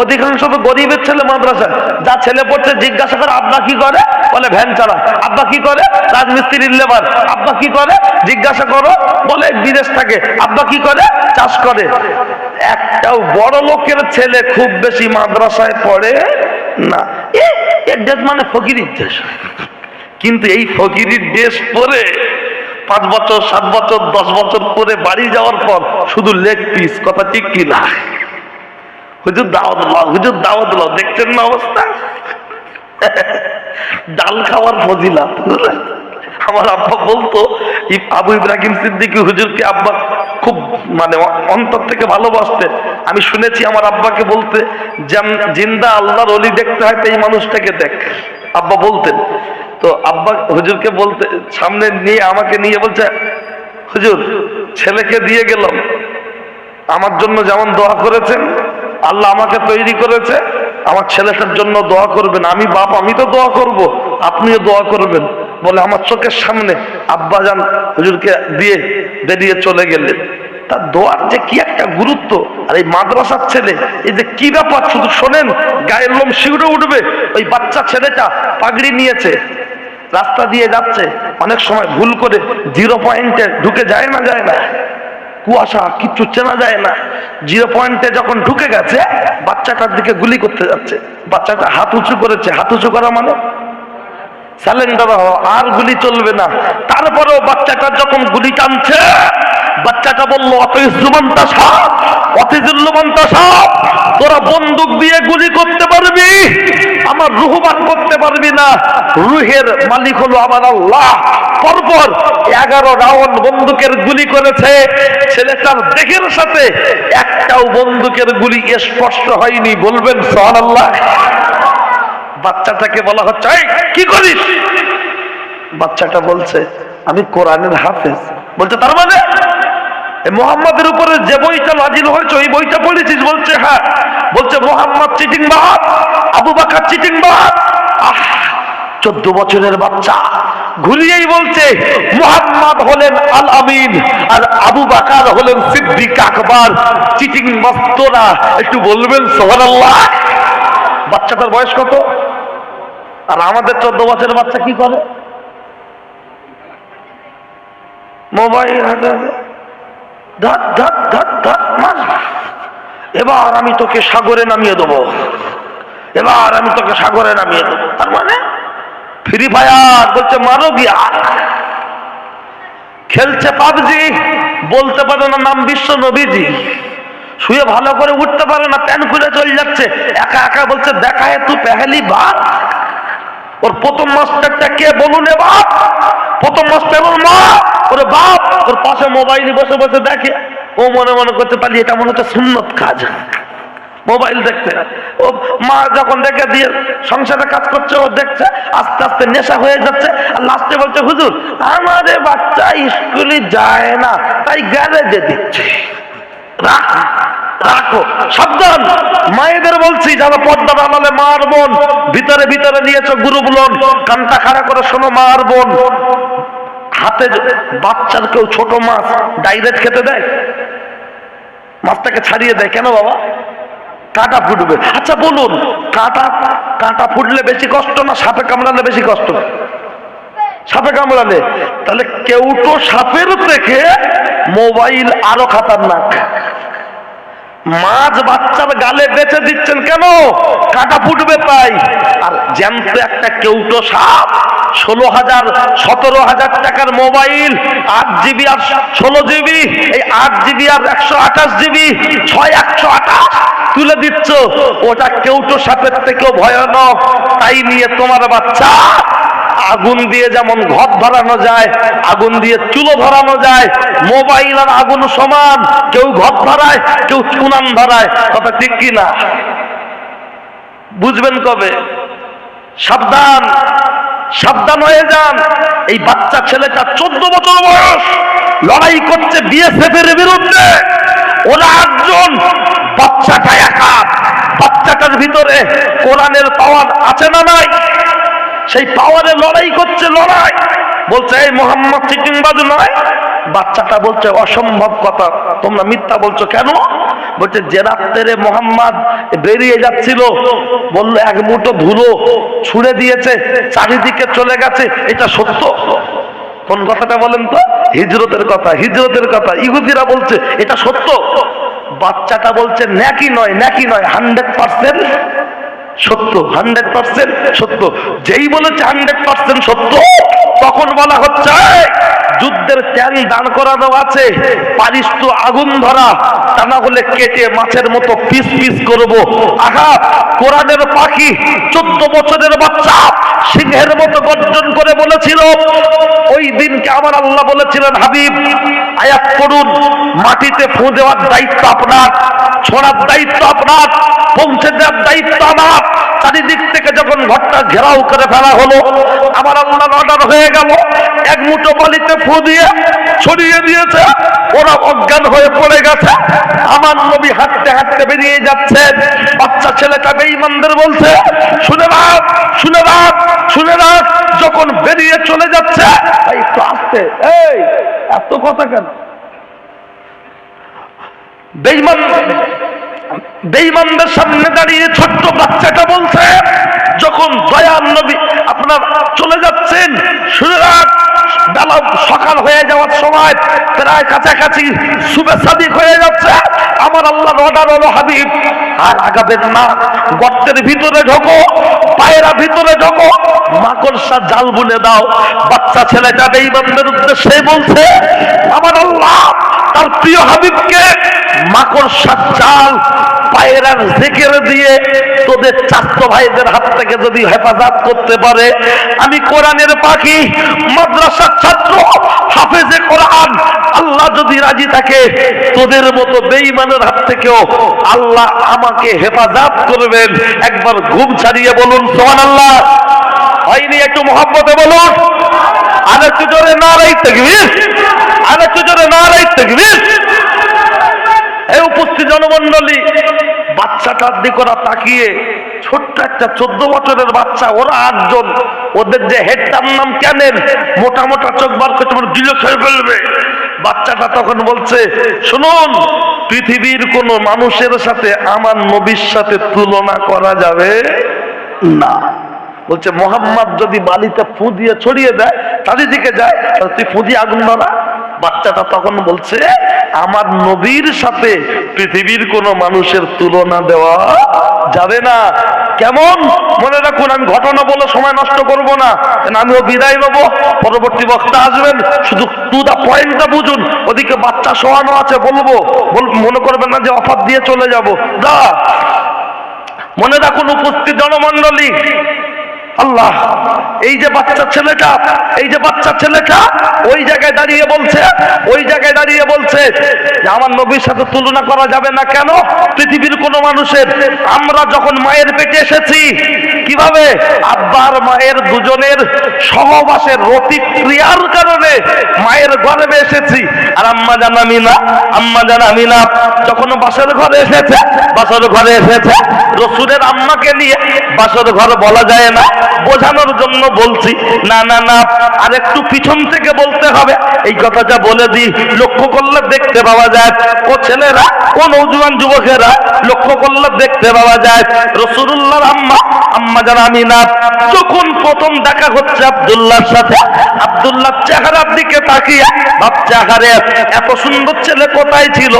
অধিকাংশ তো গরিবের ছেলে মাদ্রাসায়, যা ছেলে পড়ছে জিজ্ঞাসা করে আব্বা কি করে, বলে ভ্যান চালায়। আব্বা কি করে, রাজমিস্ত্রির লেবার। আব্বা কি করে, জিজ্ঞাসা করো, বলে বিদেশ থাকে। আব্বা কি করে, চাষ করে। একটাও বড় লোকের ছেলে খুব বেশি মাদ্রাসায় পড়ে না। এর দেশ মানে ফকিরির দেশ, কিন্তু এই ফকিরির দেশ পরে 5 বছর 7 বছর 10 বছর পরে বাড়ি যাওয়ার পর শুধু লেগ পিস, কথা ঠিক কিনা? হুজুর দাওয়াত দাও, হুজুর দাওয়াত দাও, দেখছেন না অবস্থা? ডাল খাওয়ার ফজিলাত। আমার আব্বা বলতো, আবু ইব্রাহিম সিদ্দিকী হুজুরকে আব্বা খুব মানে অন্তর থেকে ভালোবাসতেন। আমি শুনেছি আমার আব্বাকে বলতে, জিন্দা আল্লাহর ওলি দেখতে হয় তো এই মানুষটাকে দেখ, আব্বা বলতেন। তো আব্বা হুজুরকে বলতে, সামনে নিয়ে আমাকে নিয়ে বলছে, হুজুর ছেলেকে দিয়ে গেলাম, আমার জন্য যেমন দোয়া করেছেন, আল্লাহ আমাকে তৈরি করেছে, আমার ছেলেটার জন্য দোয়া করবেন। আমি বাপ, আমি তো দোয়া করব, আপনিও দোয়া করবেন। বলে আমার চোখের সামনে আব্বা যান হুজুরকে দিয়ে বেরিয়ে চলে গেলেন। তার দোয়ার যে কি একটা গুরুত্ব, আর এই মাদ্রাসার ছেলে, এই যে কি ব্যাপার, শুধু শোনেন গায়ের লোম শিউরে উঠবে। ওই বাচ্চা ছেলেটা পাগড়ি নিয়েছে, রাস্তা দিয়ে যাচ্ছে, অনেক সময় ভুল করে 0 পয়েন্টে ঢুকে যায় না, যায় না, কুয়াশা কিচ্ছু চেনা যায় না। 0 পয়েন্টে যখন ঢুকে গেছে, বাচ্চাটার দিকে গুলি করতে যাচ্ছে। বাচ্চাটা হাত উঁচু করেছে, হাত উঁচু করা মানে স্যালেন্ডার হওয়া, আর গুলি চলবে না। তারপরেও বাচ্চাটা যখন গুলি টানছে, বাচ্চাটা বললো, তোরা বন্দুক দিয়ে গুলি করতে পারবি, আমার রুহ বার করতে পারবি না, রুহের মালিক হলো আমার আল্লাহ। পরপর 11 রাউন্ড বন্দুকের গুলি করেছে, ছেলেটার দেহের সাথে একটাও বন্দুকের গুলি স্পর্শ হয়নি। বলবেন সুবহানাল্লাহ। বাচ্চাটাকে বলা হচ্ছে, কি করিস? বাচ্চাটা বলছে, আমি কোরআনের হাফেজ। বলছে, তার মানে মুহাম্মাদের উপরে যে বইটা নাজিল হয়েছে ওই বইটা পড়েছিস? বলছে হ্যাঁ। বলছে মুহাম্মদ চিটিংবাজ, আবু বকর চিটিংবাজ। 14 বছরের বাচ্চা ঘুরিয়েই বলছে, মুহাম্মদ হলেন আল আমিন আর আবু বকর হলেন সিদ্দিক আকবর। চিটিংবাজ তোরা। একটু বলবেন সুবহানাল্লাহ। বাচ্চাটার বয়স কত? আর আমাদের 14 বছরের বাচ্চা কি করে? মোবাইল হাতে হাতে, ধর ধর ধর ধর মার, এবার আমি তোকে সাগরে নামিয়ে দেবো, এবার আমি তোকে সাগরে নামিয়ে দেবো। তার মানে ফ্রি ফায়ার বলছে মারো গিয়া, খেলছে পাবজি, বলতে পারে না নাম বিশ্ব নবীজি, শুয়ে ভালো করে উঠতে পারে না, প্যান খুলে চলে যাচ্ছে, একা একা বলছে দেখা হে তু পেহেলি বাত। ওর প্রথম মাস্টারটা কে বলুন, বাপ প্রথম মাস্টার ওর মা, ওর বাপ, ওর পাশে মোবাইল বসে বসে দেখে, ও মনে মনে করতে পারি এটা মনে হচ্ছে সুন্নত কাজ, মোবাইল দেখতে। ও মা যখন দেখে দিয়ে সংসারে কাজ করছে, ও দেখছে, আস্তে আস্তে নেশা হয়ে যাচ্ছে, আর লাস্টে বলছে হুজুর আমারে বাচ্চা স্কুলে যায় না তাই গ্যারেজে দিচ্ছে। রাখো, সাবধান, মায়েদের বলছি যারা পর্দা আড়ালে মার বোন ভিতরে ভিতরে নিয়েছো গ্রুপ লোন, কানটা খাড়া করে শোনো মার বোন, হাতে বাচ্চার কেউ ছোট মাছ ডাইরেক্ট খেতে দেয়, মাছটাকে ছাড়িয়ে দেয় কেন বাবা? কাঁটা ফুটবে। আচ্ছা বলুন, কাঁটা ফুটলে বেশি কষ্ট না সাপে কামড়ালে বেশি কষ্ট? সাপে কামড়ালে। তাহলে কেউটো সাপের থেকে মোবাইল আরো খাতারনাক। মাছ বাচ্চার গালে বেঁচে দিচ্ছেন কেন? কাঁটা ফুটবে তাই। আর জ্যান্ত একটা কেউটো সাপ, 16,000 17,000 টাকার মোবাইল, 8 জিবি আর 16 জিবি, এই 8 জিবি আর 128 জিবি, 128 তুলে দিচ্ছ, ওটা কেউটো সাপের থেকেও ভয়ানক। তাই নিয়ে তোমার বাচ্চা আগুন দিয়ে যেমন ঘর ধরানো যায়, আগুন দিয়ে চুলো ধরানো যায়, মোবাইল আর আগুন সমান, কেউ ঘর ধরায় কেউ চুনান ধরায়, কথা ঠিক কিনা? বুঝবেন কবে? সাবধান, সাবধান হয়ে যান। এই বাচ্চা ছেলেটা 14 বছর বয়স, লড়াই করছে বিএসএফ এর বিরুদ্ধে, ওরা 8 জন, বাচ্চাটা একা। বাচ্চাটার ভিতরে কোরআনের পাওয়ার আছে না নাই? সেই পাওয়ারে লড়াই করছে, লড়াই বলছে এই মোহাম্মদ চিটিংবাজ নয়। বাচ্চাটা বলছে অসম্ভব কথা, তোমরা মিথ্যা বলছো কেন? বলছে যে রাত্রে মোহাম্মদ বেরিয়ে যাচ্ছিল, বললো এক মুঠো ধুলো ছুঁড়ে দিয়েছে, চারিদিকে চলে গেছে, এটা সত্য? কোন কথাটা বলেন তো? হিজরতের কথা, হিজরতের কথা। ইহুদিরা বলছে এটা সত্য। বাচ্চাটা বলছে নাকি নয়, নাকি নয়, 100% সত্য, 100% সত্য। যেই বলেছে 100% সত্য, তখন বলা হচ্ছে যুদ্ধের ট্যাং দান করানো আছে, পারিস তো আগুন ধরা, তা না হলে কেটে মাছের মতো পিস পিস করবো। আঘাত, কোরআনের পাখি 14 বছরের বাচ্চা সিংহের মতো গর্জন করে বলেছিল। ওই দিনকে আমার আল্লাহ বলেছিলেন হাবিব আয়াত পড়ুন, মাটিতে ফু দেওয়ার দায়িত্ব আপনার, ছোড়ার দায়িত্ব আপনার, পৌঁছে দেওয়ার দায়িত্ব আমার। চারিদিক থেকে যখন ঘরটা ঘেরাও করে ফেলা হলো, আমার আল্লাহর অর্ডার হয়ে গেল, এক মুঠো বালিতে ফু দিয়ে ছড়িয়ে দিয়েছে, ওরা অজ্ঞান হয়ে পড়ে গেছে। আমার নবী হাঁটতে হাঁটতে বেরিয়ে যাচ্ছে, বাচ্চা ছেলেটা বেঈমানদের বলছে শুনে রাখ, শুনে রাখ, শুনে রাখ। যখন বেরিয়ে চলে যাচ্ছে, একটু আসতে, এই এত কথা কেন? বেঈমানদের সামনে দাঁড়িয়ে ছোট্ট বাচ্চাটা বলছে, যখন দয়াল নবী আপনার চলে যাচ্ছেন, শুনে রাখ, বেলা সকাল হয়ে যাওয়ার সময়, প্রায় কাছাকাছি সুবে সাদিক হয়ে যাচ্ছে, আমার আল্লাহর অর্ডার হলো হাবিব আর আগাবেন না, গর্তের ভিতরে ঢোকো, পায়রা ভিতরে ঢোকো, মাকড়সা জাল বুনে দাও। বাচ্চা ছেলেটা বেঈমানদের উদ্দেশ্যে বলছে, আমার আল্লাহ তার প্রিয় হাবিবকে মাকড়সার জাল, পায়রার জিকির দিয়ে তোদের চাচতো ভাইদের হাত থেকে যদি হেফাজত করতে পারে, আমি কোরআনের পাখি, মাদ্রাসার ছাত্র, হাফেজে কোরআন, আল্লাহ যদি রাজি থাকে, তোদের মতো বেঈমানের হাত থেকেও আল্লাহ আমাকে হেফাজত করবেন। একবার ঘুম ছাড়িয়ে বলুন সুবহানাল্লাহ। হয়নি? একটু মহব্বতে বলুন, আর একটু জোরে নারায়ে তাকবীর, আর একটু জোরে নারায়ে তাকবীর। এই উপস্থিত জনমন্ডলী, বাচ্চাটার দিকে ওরা তাকিয়ে, ছোট্ট একটা 14 বছরের বাচ্চা, ওরা 8 জন, ওদের যে হেডটার নাম কেনেন, মোটা মোটা চোখ বার করতে গিলে খেয়ে ফেলবে। বাচ্চাটা তখন বলছে শুনুন, পৃথিবীর কোন মানুষের সাথে আমার নবীর সাথে তুলনা করা যাবে না। বলছে মোহাম্মদ যদি বালিতে ফু দিয়ে ছড়িয়ে দেয়, চারিদিকে যায়, তুই ফু দিয়ে আগুন ধরা, বাচ্চাটা তখন বলছে, আমার নবীর সাথে পৃথিবীর কোন মানুষের তুলনা দেওয়া যাবে না। কেমন? মনে রাখুন, আমি ঘটনা বলে সময় নষ্ট করব না, আমিও বিদায় নেব, পরবর্তী বক্তা আসবেন, শুধু টু দা পয়েন্টটা বুঝুন। ওদিকে বাচ্চা শোয়ানো আছে, বলবো, মনে করবেন না যে অফার দিয়ে চলে যাব। দা মনে রাখুন উপস্থিত জনমন্ডলী, আল্লাহ, এই যে বাচ্চা ছেলেটা ওই জায়গায় দাঁড়িয়ে বলছে যে আমার নবীর সাথে তুলনা করা যাবে না। কেন? পৃথিবীর কোন মানুষের, আমরা যখন মায়ের পেটে এসেছি, কিভাবে আব্বার মায়ের দুজনের সহবাসের প্রতিক্রিয়ার কারণে মায়ের গর্ভে এসেছি। আর আম্মা জান আমিনা যখন বাসর ঘরে এসেছে রসুলের আম্মাকে নিয়ে বাসর ঘর বলা যায় না, বোঝানোর জন্য বলছি। না, আর একটু পিছন থেকে বলতে হবে। এই কথাটা বলে দিই, লক্ষ্য করলে দেখতে পাওয়া যায়, ও ছেলেরা, ও নওজোয়ান যুবকেরা, লক্ষ্য করলে দেখতে পাওয়া যায় রাসূলুল্লাহর আম্মা জান আমিনা যখন প্রথম দেখা হচ্ছে আব্দুল্লাহর সাথে, আব্দুল্লাহর চেহারার দিকে তাকিয়ে ভাবছে, আহারে এত সুন্দর ছেলে কোথায় ছিল।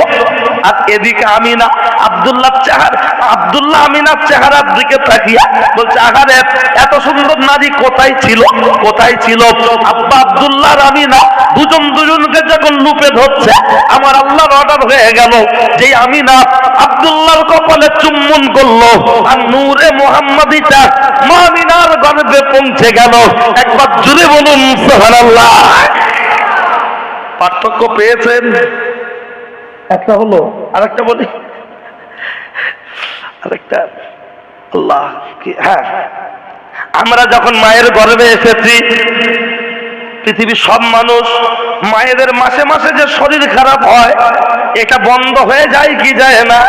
আর এদিকে আমিনা আব্দুল্লাহ আমিনার চেহারার দিকে তাকিয়ে বলছে, আহারে এত সুন্দর নারী কোথায় ছিল। আব্বা আব্দুল্লাহ আর আমিনা দুজনকে যখন লুপে ধরছে, আমার আল্লাহর অর্ডার হয়ে গেল যে আমিনা আব্দুল্লাহর কপালে চুম্বন করলো, আর নূরে মুহাম্মাদিটা মা আমিনার গর্ভে পৌঁছে গেল। একবার জুড়ে বলুন সুবহানাল্লাহ। পার্থক্য পেয়েছেন? একটা হলো, আরেকটা বলি, আরেকটা, আল্লাহ কি, হ্যাঁ, আমরা যখন মায়ের গর্ভে এসেছি, পৃথিবীর সব মানুষ মায়েদের মাসে মাসে যে শরীর খারাপ হয়, এটা বন্ধ হয়ে যায় কি যায় না?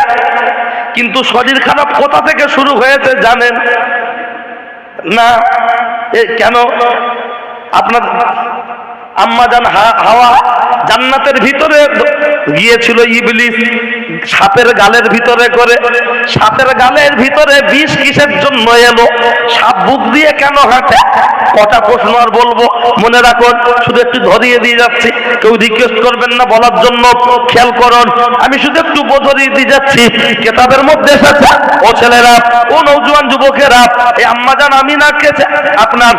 কিন্তু শরীর খারাপ কোথা থেকে শুরু হয়েছে জানেন না? কেন? আপনার আম্মা জান হাওয়া জান্নাতের ভিতরে গিয়েছিল, ইবলিস সাপের গালের ভিতরে বিষ কিসের জন্য এলো? সাপ বুক দিয়ে কেন হাঁটে? কটা প্রশ্ন আর বলবো, মনে রাখুন, শুধু একটু ধরিয়ে দিয়ে যাচ্ছি, কেউ রিকোয়েস্ট করবেন না বলার জন্য, খেয়াল করুন, আমি শুধু একটু ধরিয়ে দিয়ে যাচ্ছি। কিতাবের মধ্যে এসেছে, ও ছেলেরা, ও নওজোয়ান যুবকেরা, এই আম্মা জান আমিনাকে আপনার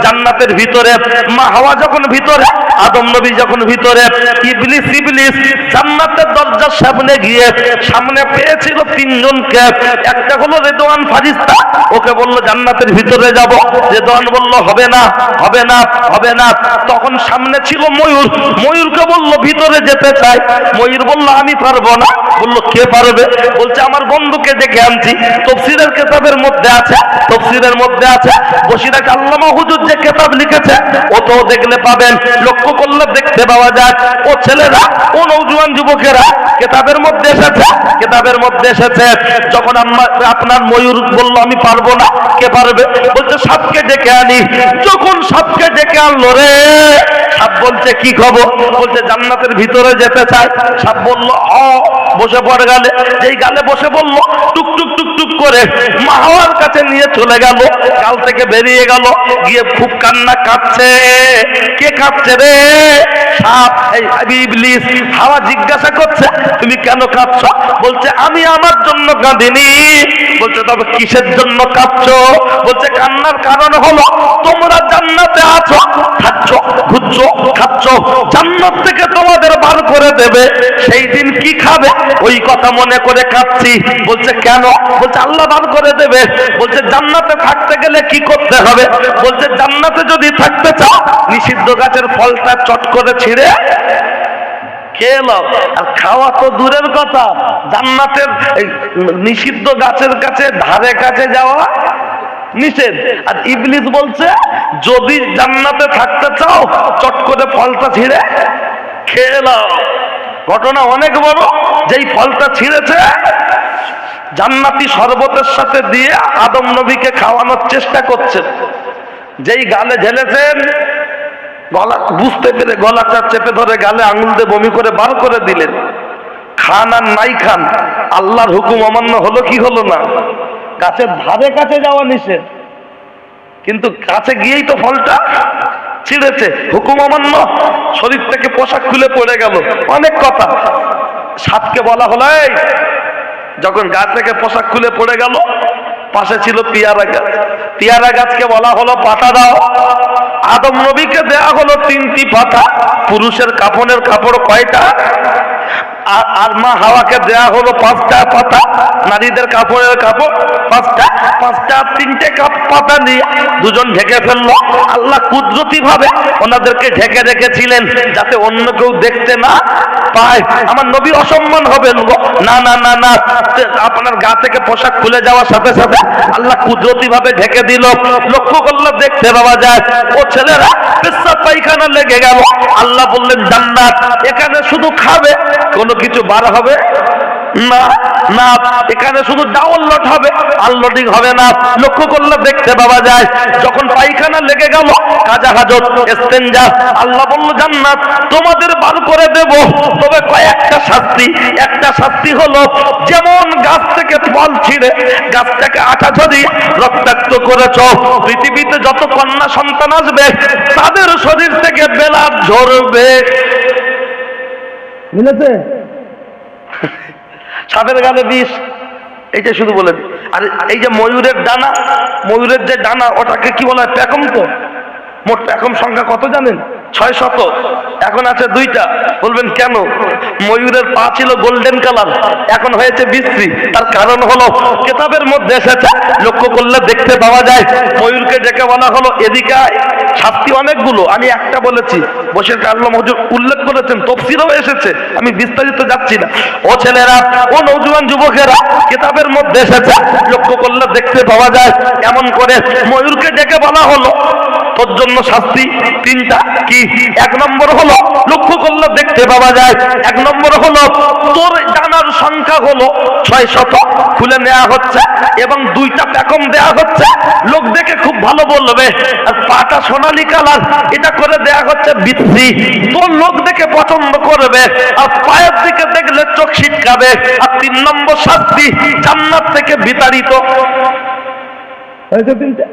জান্নাতের ভিতরে, মা হাওয়া যখন ভিতরে, আদম নবী যখন ভিতরে, ইবলিস জান্নাতের দরজার সামনে পেয়েছিল তিনজনকে। একটা হলো রেদওয়ান ফারিস্তা, ওকে বলল জান্নাতের ভিতরে যাব। রেদওয়ান বলল হবে না। তখন সামনে ছিল ময়ূরকে বলল ভিতরে যেতে চাই। ময়ূর বলল আমি পারবো না। বলল কে পারবে? বলছে আমার বন্ধুকে ডেকে আনছি। তাফসীরের কিতাবের মধ্যে আছে বসিরাট আল্লামা হুজুর যে কিতাব লিখেছে, ও তো দেখলে পাবেন, লক্ষ্য করলে দেখতে পাওয়া যায়। ও ছেলেরা, ও নওজোয়ান যুবকেরা, কিতাবের মধ্যে এসেছে যখন আপনার ময়ূর বলল আমি পারবো না, কে পারবে? বলছে সাপকে ডেকে আনি। যখন সাপকে ডেকে আনলো রে, সাপ বলছে কি খবর? বলছে জান্নাতের ভিতরে যেতে চাই। সাপ বলল বসে পড়ে গালে, যেই গালে বসে বলল, টুকটুক টুকটুক করে মা হাওয়ার কাছে নিয়ে চলে গেল, গাল থেকে বেরিয়ে গেল, গিয়ে খুব কান্না কাঁদছে। কে কাঁদছে রে? সাপ, ইবলিস। হাওয়া জিজ্ঞাসা করছে তুমি কেন কাঁদছো? বলছে আমি আমার জন্য কাঁদিনি। বলছে তবে কিসের জন্য কাঁদছো? বলছে কান্নার কারণ হলো তোমরা জান্নাতে আছো, খাচ্ছো, ঘুরছো, খাচ্ছো, জান্নাত থেকে তোমাদের বার করে দেবে, সেই দিন কি খাবে ওই কথা মনে করে কাঁদছি। বলছে কেন? বলছে আল্লাহ বার করে দেবে। বলছে জান্নাতে থাকতে গেলে কি করতে হবে? বলছে জান্নাতে যদি থাকতে চাও, নিষিদ্ধ গাছের ফলটা চট করে ছিঁড়ে খেয়ে নাও। আর খাওয়া তো দূরের কথা, জান্নাতের নিষিদ্ধ গাছের কাছে ধারে কাছে যাওয়া নিষেধ। আর ইবলিস বলছে যদি জান্নাতে থাকতে চাও, চট করে ফলটা ছিঁড়ে খেয়ে নাও। ঘটনা অনেক বড়। যেই ফলটা ছিঁড়েছে, জান্নাতি শরবতের সাথে দিয়ে আদম নবীকে খাওয়ানোর চেষ্টা করছেন। যেই গালে ঢেলেছেন, গলা বুঝতে পেরে গলাটা চেপে ধরে গালে আঙুল দিয়ে বমি করে বার করে দিলেন। খান আর নাই খান, আল্লাহর হুকুম অমান্য হলো কি হলো না? গাছের ধারে কাছে যাওয়া নিষেধ, কিন্তু কাছে গিয়েই তো ফলটা ছিঁড়েছে, হুকুম অমান্য, শরীর থেকে পোশাক খুলে পড়ে গেল, অনেক কথা। সাতকে বলা হলো, এই যখন গা থেকে পোশাক খুলে পড়ে গেল, পাশে ছিল পেয়ারা গাছ, পেয়ারা গাছকে বলা হলো পাতা দাও। আদম নবীকে দেয়া হলো 3টি পাতা। পুরুষের কাফনের কাপড় কয়টা? আর মা হাওয়াকে দেয়া হলো 5টা পাতা। নারীদের কাপড়ের কাপড় 5টা, 5টা 3টে পাতা নিয়ে দুজন ঢেকে ফেললো। আল্লাহ কুদরতি ভাবে ওনাদেরকে ঢেকে রেখেছিলেন যাতে অন্য কেউ দেখতে না পায়। আমার নবী অসম্মান হবেন গো? না না না না, আপনার গা থেকে পোশাক খুলে যাওয়ার সাথে সাথে আল্লাহ কুদরতি ভাবে ঢেকে দিল। লক্ষ্য করলে দেখতে পাওয়া যায় ও ছেলেরা পেশাব পায়খানা লেগে গেল। আল্লাহ বললেন জান্নাত, এখানে শুধু খাবে, কোনো কিছু বার হবে না। না, এখানে শুধু ডাউনলোড হবে, আনলোডিং হবে না। লক্ষ্য করলে দেখতে পাওয়া যায় যখন পায়খানা লেগে গেল, কাজা হাজত, ইস্তেঞ্জা, আল্লাহ বলল জান্নাত তোমাদের বার করে দেব, তবে কয়েকটা শাস্তি। একটা শাস্তি হলো যেমন গাছ থেকে ফল ছিঁড়ে গাছটাকে আঠা ঝরিয়ে রক্তাক্ত করেছ, পৃথিবীতে যত কন্যা সন্তান আসবে তাদের শরীর থেকে বেলার ঝরবে। মিলেছে? সাপের গালে বিষ, এইটা শুধু বলেন। আর এই যে ময়ূরের ডানা, ময়ূরের যে ডানা ওটাকে কি বলা হয়? পেখম। তো মোট পেখম সংখ্যা কত জানেন? 600। এখন আছে 2টা। বলবেন কেন? ময়ূরের পা ছিল গোল্ডেন কালার, এখন হয়েছে বিশ্রী। তার কারণ হলো কিতাবের মধ্যে এসেছে, লক্ষ্য করলে দেখতে পাওয়া যায় ময়ূরকে ডেকে বলা হলো এদিকে আয়। শাস্তি অনেকগুলো, আমি একটা বলেছি, বসে আল্লাহ হুজুর উল্লেখ করেছেন, তফসিরও এসেছে, আমি বিস্তারিত যাচ্ছি না। ও ছেলেরা, ও নওজোয়ান যুবকেরা, কিতাবের মধ্যে এসেছে, লক্ষ্য করলে দেখতে পাওয়া যায় এমন করে ময়ূরকে ডেকে বলা হলো তোর জন্য শাস্তি 3টা। কি? 1 নম্বর হলো, লক্ষ্য করলে দেখতে পাওয়া যায় 1 নম্বর হলো তোর ডানার সংখ্যা হলো 600, খুলে নেওয়া হচ্ছে এবং 2টা পেখম দেয়া হচ্ছে। লোক দেখে খুব ভালো বলবে, আর পাটা সোনালী কালার, এটা করে দেয়া হচ্ছে বিশ্রী। তোর লোক দেখে পছন্দ করবে, আর পায়ের দিকে দেখলে চোখ ছিটকাবে। আর 3 নম্বর শাস্তি জান্নাত থেকে বিতাড়িত হয়েছে 3টা।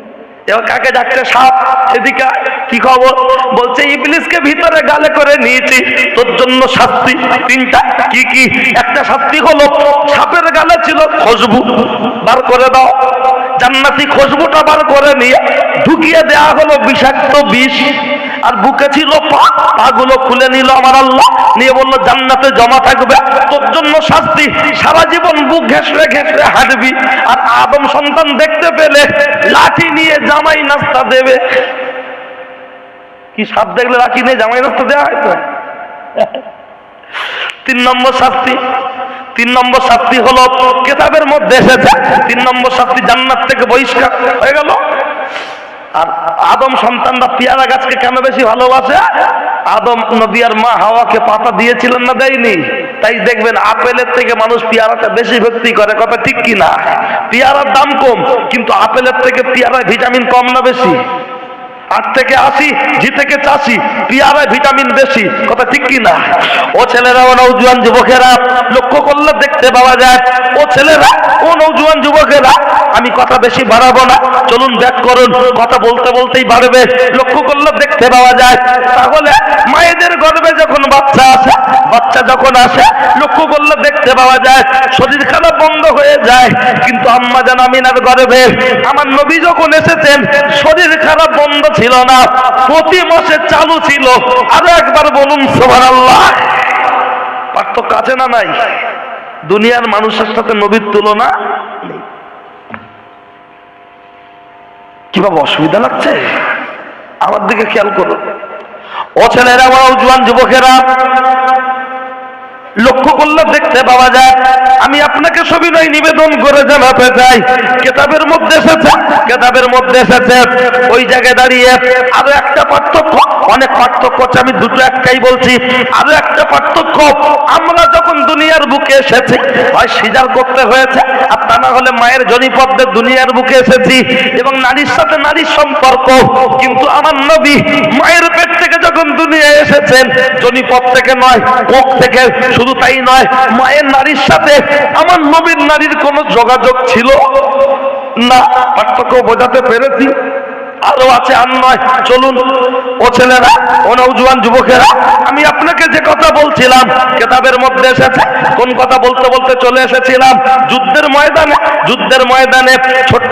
এবার কাকে ডাকছে? সাপ। এদিকে কি খবর? বলছে ইবলিসকে ভিতরে গালে করে নিয়েছি, তোর জন্য শাস্তি 3টা। কি কি? একটা শাস্তি হলো সাপের গালে ছিল খুশবু, বার করে দাও। জান্নাতি খুশবুটা বার করে নিয়ে ঢুকিয়ে দেয়া হলো বিষাক্ত বিষ। আর বুকে ছিল পা, পাগুলো খুলে নিল আমার আল্লাহ, নিয়ে বললো জান্নাতে জমা থাকবে, তোর জন্য শাস্তি, সারা জীবন বুক ঘেঁষড়ে ঘেঁষড়ে হাঁটবি। আর আদম সন্তান দেখতে পেলে লাঠি নিয়ে জামাই নাস্তা দেবে। কি সাপ দেখলে লাঠি নিয়ে জামাই নাস্তা দেওয়া হয়? তো 3 নম্বর শাস্তি। 3 নম্বর শাস্তি হলো কিতাবের মধ্যে এসেছে, 3 নম্বর শাস্তি জান্নাত থেকে বহিষ্কার হয়ে গেল। আর আদম সন্তানরা পেয়ারা গাছকে কেন বেশি ভালোবাসে? আদম নবী আর মা হাওয়াকে পাতা দিয়েছিলেন না, দেয়নি? তাই দেখবেন আপেলের থেকে মানুষ পেয়ারাটা বেশি ভক্তি করে। কথা ঠিক কি না? পেয়ারার দাম কম, কিন্তু আপেলের থেকে পেয়ারায় ভিটামিন কম না বেশি? 8 থেকে 80, জি থেকে 80, পেয়ারায় ভিটামিন বেশি। কথা ঠিক কি না? ও ছেলেরা, ও নওজোয়ান যুবকেরা, লক্ষ্য করলে দেখতে পাওয়া যায় ও ছেলেরা, ও নওজোয়ান যুবকেরা, আমি কথা বেশি বাড়াবো না, চলুন ব্যাক করুন, কথা বলতে বলতেই বাড়বে। লক্ষ্য করলে দেখতে পাওয়া যায় তাহলে মায়েদের গর্ভে যখন বাচ্চা আসে, বাচ্চা যখন আসে, লক্ষ্য করলে দেখতে পাওয়া যায় শরীর খারাপ বন্ধ হয়ে যায়। কিন্তু আম্মা জান আমিনার গর্ভে আমার নবী যখন এসেছেন, শরীর খারাপ বন্ধ ছিল না, প্রতি মাসে চালু ছিল। আরো একবার বলুন সুবহানাল্লাহ। পার্থক্য আছে না নাই? দুনিয়ার মানুষের সাথে নবীর তুলনা নেই। কিভাবে অসুবিধা লাগছে? আমার দিকে খেয়াল করুন। ও ছেলেরা, ও জওয়ান যুবকেরা, লক্ষ্য করলে দেখতে পাওয়া যায়, আমি আপনাকে সবিনয় নিবেদন করে জানাতে চাই, কিতাবের মধ্যে এসেছে, কিতাবের মধ্যে এসেছে ওই জায়গায় দাঁড়িয়ে আরো একটা পার্থক্য, অনেক পার্থক্য আছে, আমি দুটো একটাই বলছি। আরো একটা পার্থক্য, আমরা যখন দুনিয়ার বুকে এসেছি হয় সিজার করতে হয়েছে, আর তা না হলে মায়ের জনিপথে দুনিয়ার বুকে এসেছি এবং নারীর সাথে নারীর সম্পর্ক। কিন্তু আমার নবী মায়ের পেট থেকে যখন দুনিয়ায় এসেছেন, জনিপথ থেকে নয়, কোখ থেকে। শুধু তাই নয়, মায়ের নারীর সাথে আমার নবীর নারীর কোনো যোগাযোগ ছিল না। পার্থক্য বোঝাতে পেরেছি? আরো আছে, আর নয়। চলুন ও ছেলেরা, ও নওজোয়ান যুবকেরা, আমি আপনাকে যে কথা বলছিলাম কিতাবের মধ্যে এসেছে। কোন কথা বলতে বলতে চলে এসেছিলাম যুদ্ধের ময়দানে। যুদ্ধের ময়দানে ছোট্ট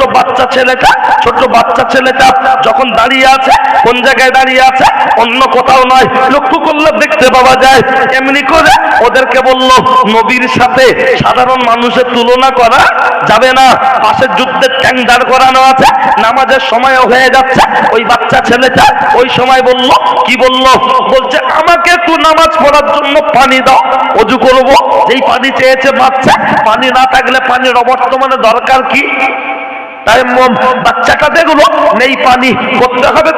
বাচ্চা ছেলেটা যখন দাঁড়িয়ে আছে, কোন জায়গায় দাঁড়িয়ে আছে? অন্য কোথাও নয়, লক্ষ্য করলে দেখতে পাওয়া যায় এমনি করে ওদেরকে বলল, নবীর সাথে সাধারণ মানুষের তুলনা করা যাবে না। পাশের যুদ্ধের ট্যাঙ্ক দাঁড় করানো আছে, নামাজের সময় হয়ে যাচ্ছে। ওই বাচ্চা ছেলেটা ওই সময় বলল, কি বলল? বলছে, আমাকে একটু নামাজ পড়ার জন্য পানি দাও, অজু করবো। যেই পানি চেয়েছে বাচ্চা, পানি না থাকলে পানির বর্তমানে দরকার কি? তায়াম্মুম। বাচ্চাটা দেখলো নেই পানি, করতে হবে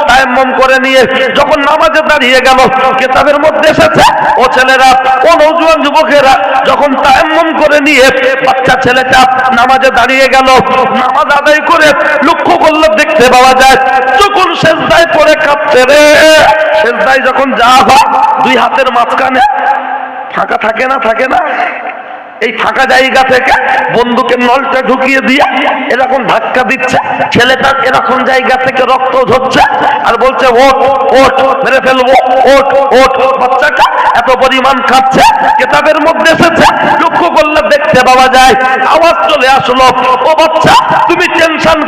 তায়াম্মুম করে নিয়ে যখন নামাজে দাঁড়িয়ে গেল, কিতাবের মধ্যে এসেছে ও ছেলেরা, ও নওজোয়ান যুবকেরা, যখন তায়াম্মুম করে নিয়ে বাচ্চা ছেলেটা নামাজে দাঁড়িয়ে গেল, নামাজ আদায় করে লক্ষ্য করলে দেখতে পাওয়া যায় যখন সেজদায় পড়ে কাঁদছে রে। সেজদায় যখন যাওয়া হয়, দুই হাতের মাঝখানে ফাঁকা থাকে না? এই ফাঁকা জায়গা থেকে বন্দুকের নলটা ঢুকিয়ে দিয়ে এরকম ধাক্কা দিচ্ছে। ছেলেটা এরকম জায়গা থেকে রক্ত ঝরছে আর বলছে, ওঠ ওঠ, মেরে ফেলবো, ওঠ ওঠ। বাচ্চাটা এত পরিমাণ কাঁদছে। কিতাবের মধ্যে এসেছে, লক্ষ্য করলে দেখতে পাওয়া যায় আওয়াজ চলে আসলো, ও বাচ্চা তুমি টেনশন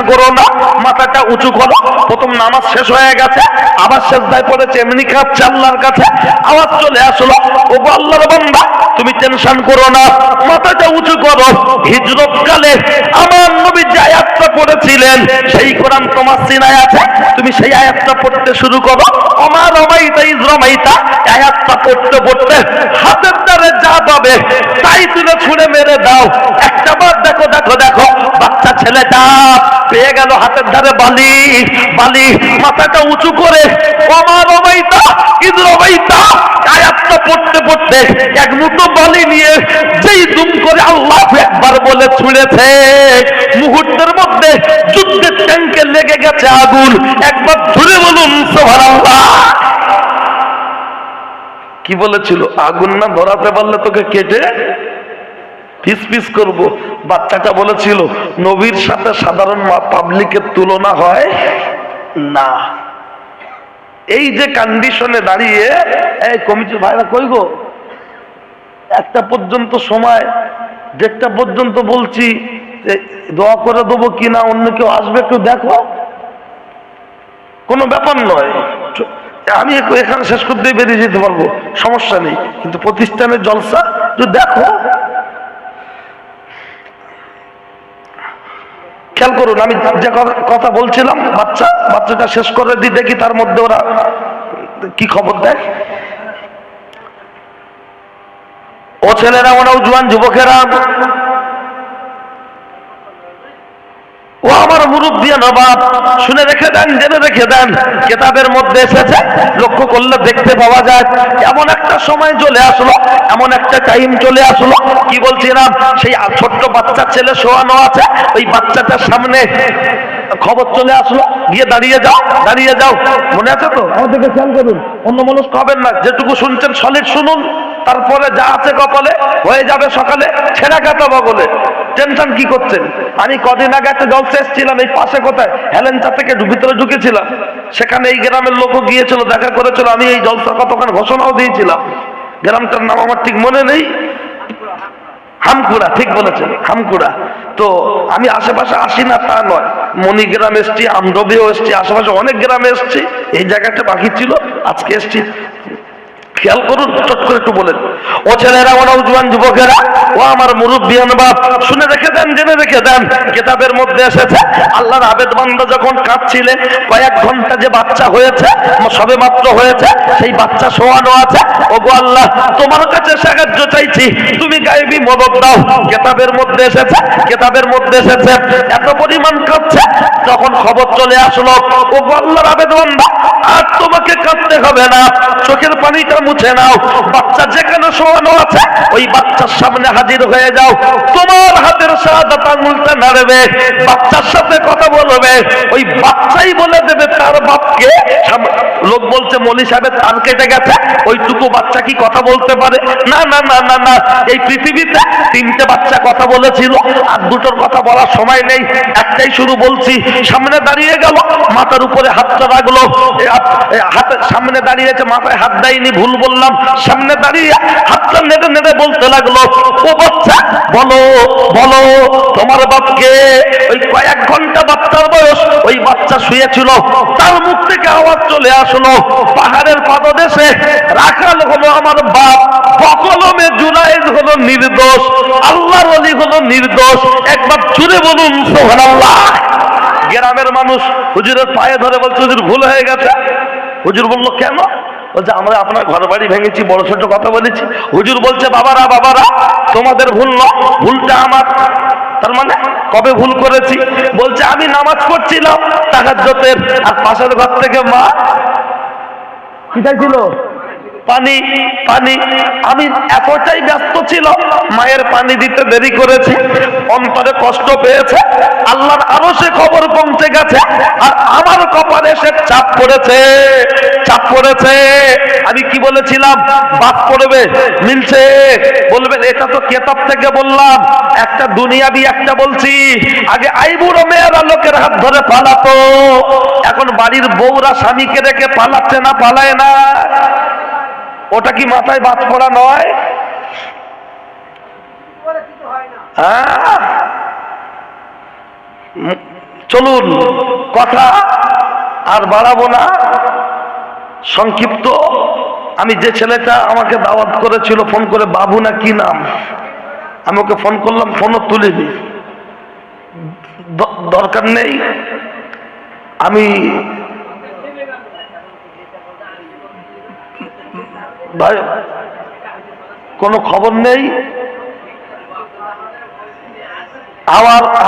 করো না, মাথাটা উঁচু করো। প্রথম নামাজ শেষ হয়ে গেছে, আবার সেজদায় পড়েছে, এমনি কাঁদছে আল্লাহর কাছে। আওয়াজ চলে আসলো, ও আল্লাহর বান্দা তুমি টেনশন করো না, মাথাটা উঁচু করো। হিজরত কালে আমার নবী যে আয়াতটা পড়েছিলেন, সেই কোরআন তোমার সিনায় আছে, তুমি সেই আয়াতটা পড়তে শুরু করো। আমার রমাইতা ইজ রমাইতা আয়াতটা পড়তে পড়তে হাতের দ্বারে যা পাবে তাই তুলে ছুঁড়ে মেরে দাও। একটা বার দেখো বাচ্চা ছেলেটা পেয়ে গেল হাতের ধারে বালি, মাথাটা উঁচু করে আমার রমাইতা ইজ রমাইতা আয়াতটা পড়তে পড়তে এক মুঠো বালি নিয়ে যেই দুম করে আল্লাহু আকবার বলে ছুঁড়েছে, মুহূর্তের মধ্যে যুদ্ধের ট্যাঙ্কে লেগে গেছে আগুন। একবার ধরে বলুন সুবহানাল্লাহ। কি বলেছিল? আগুন না ধরাতে পারলে তোকে কেটে পিস পিস করব। বাচ্চাটা বলেছিল, নবীর সাথে সাধারণ পাবলিকের তুলনা হয় না। এই যে কন্ডিশনে দাঁড়িয়ে, এই কমিটির ভাইরা কই গো, একটা পর্যন্ত সময়, 1:30 পর্যন্ত বলছি, দোয়া করে দেবো কিনা, অন্য কেউ আসবে, কেউ দেখো। কোনো ব্যাপার নয়, আমি এখানে শেষ করতে বেরিয়ে যেতে পারবো, সমস্যা নেই, কিন্তু প্রতিষ্ঠানের জলসা যদি দেখো। খেয়াল করুন, আমি যে কথা বলছিলাম, বাচ্চাটা শেষ করে দিই, দেখি তার মধ্যে ওরা কি খবর দেয়। ও ছেলেরা, ও নওজোয়ান যুবকেরা, ও আমার মুরব্বী নবাব, শুনে রেখে দেন, জেনে রেখে দেন। কিতাবের মধ্যে এসেছে, লক্ষ্য করলে দেখতে পাওয়া যায় এমন একটা সময় চলে আসলো, এমন একটা টাইম চলে আসলো। কি বলছিলাম, সেই ছোট্ট বাচ্চা ছেলে শোয়ানো আছে, ওই বাচ্চাটার সামনে খবর চলে আসলো, গিয়ে দাঁড়িয়ে যাও। মনে আছে তো? আমাদেরকে খেয়াল করুন, অন্য মানুষ হবেন না, যেটুকু শুনছেন সলিড শুনুন, তারপরে যা আছে কপালে হয়ে যাবে সকালে। ছেঁড়া কাটা বগলে টেনশন কি করছেন? আমি কদিন আগে একটা জলসা এসেছিলাম, এই পাশে কোথায় হেলেঞ্চা থেকে ভিতরে ঢুকেছিলাম, সেখানে এই গ্রামের লোকও গিয়েছিল, দেখা করেছিল। আমি এই জলসার কথা ওখানে ঘোষণাও দিয়েছিলাম। গ্রামটার নাম আমার ঠিক মনে নেই, হামকুড়া, ঠিক বলেছেন, হামকুড়া। তো আমি আশেপাশে আসি না তা নয়, মণিগ্রাম এসছি, আমডবিও এসছি, আশেপাশে অনেক গ্রামে এসছি। এই জায়গাটা বাকি ছিল, আজকে এসছি। খেয়াল করুন, চট করে একটু বলেন। ও ছেলেরা, ও নওজোয়ান যুবকেরা, ও আমার মুরব্বী বাপ, শুনে রেখে দেন, জেনে রেখে দেন। কিতাবের মধ্যে এসেছে, আল্লাহর আবেদ বান্দা যখন কাঁদছিলেন, কয়েক ঘন্টা যে বাচ্চা হয়েছে, সবে মাত্র হয়েছে, সেই বাচ্চা শোয়ানো আছে। ওগো আল্লাহ, তোমার কাছে সাহায্য চাইছি, তুমি গায়েবী মদদ দাও। কিতাবের মধ্যে এসেছে এত পরিমাণ কাঁদছে, তখন খবর চলে আসলো, ওগো আল্লাহর আবেদ বান্দা, আর তোমাকে কাঁদতে হবে না, চোখের পানিটা মুছে নাও। বাচ্চা যেখানে শোয়ানো আছে, ওই বাচ্চার সামনে হাজির হয়ে যাও। তোমার হাতে হাতের শাহাদাত আঙুলটা নাড়বে, বাচ্চার সাথে কথা বলবে, ওই বাচ্চাই বলে দেবে তার বাপকে। লোক বলছে মৌলী সাহেবের কান কেটে গেছে, ওইটুকু বাচ্চা কি কথা বলতে পারে? না না না না না, এই পৃথিবীতে 3টে বাচ্চা কথা বলেছিল, আর 2টোর কথা বলার সময় নেই, একটাই শুরু বলছি। সামনে দাঁড়িয়ে গেল, মাথার উপরে হাতটা রাখলো, হাতের সামনে দাঁড়িয়েছে, মাথায় হাত দেয়নি, ভুল বললাম। সামনে দাঁড়িয়ে হাতটা নেড়ে নেড়ে বলতে লাগলো, ও বাচ্চা বলো বলো তোমার বাপকে। ওই কয়েক ঘন্টা বাচ্চার বয়স, ওই বাচ্চা শুয়েছিল, তার মুখ থেকে আওয়াজ চলে আসলো, পাহাড়ের পাদদেশে রাখাল হলো আমার বাপ, বকলমে জুনায়েদ হলো নির্দোষ, আল্লাহর ওলি হলো নির্দোষ। একবার জুড়ে বলুন সুবহানাল্লাহ। গ্রামের মানুষ হুজুরের পায়ে ধরে বলছে, হুজুর ভুল হয়ে গেছে। হুজুর বলল কেন? বলছে আমরা আপনার ঘর বাড়ি ভেঙেছি, বড় ছোট কথা বলেছি। হুজুর বলছে বাবারা বাবারা, তোমাদের ভুল নয়, ভুলটা আমার। তার মানে কবে ভুল করেছি? বলছে আমি নামাজ পড়ছিলাম তাহাজ্জুদের, আর পাশের ঘর থেকে মা কি চাইছিল? পানি পানি। আমি এতটাই ব্যস্ত ছিল, মায়ের পানি দিতে দেরি করেছে, অন্তরে কষ্ট পেয়েছে, আল্লাহর আরশে খবর পৌঁছে গেছে, আর আমার কপালে সে চাপ পড়েছে, চাপ পড়েছে। আমি কি বলেছিলাম? বাদ পড়বে, মিলছে, বলবেন এটা তো কেতাব থেকে বললাম, একটা দুনিয়াবি একটা বলছি। আগে আইবুড়ো মেয়েরা লোকের হাত ধরে পালাতো, এখন বাড়ির বউরা স্বামীকে রেখে পালাচ্ছে না, পালায় না। ওটা কি মাথায় বাদ পড়া নয়? হ্যাঁ, চলুন কথা আর বাড়াবো না, সংক্ষিপ্ত। আমি যে ছেলেটা আমাকে দাওয়াত করেছিল ফোন করে, বাবু না কি নাম, আমি ওকে ফোন করলাম, ফোনও তুলিনি, দরকার নেই। আমি ভাই কোনো খবর নেই।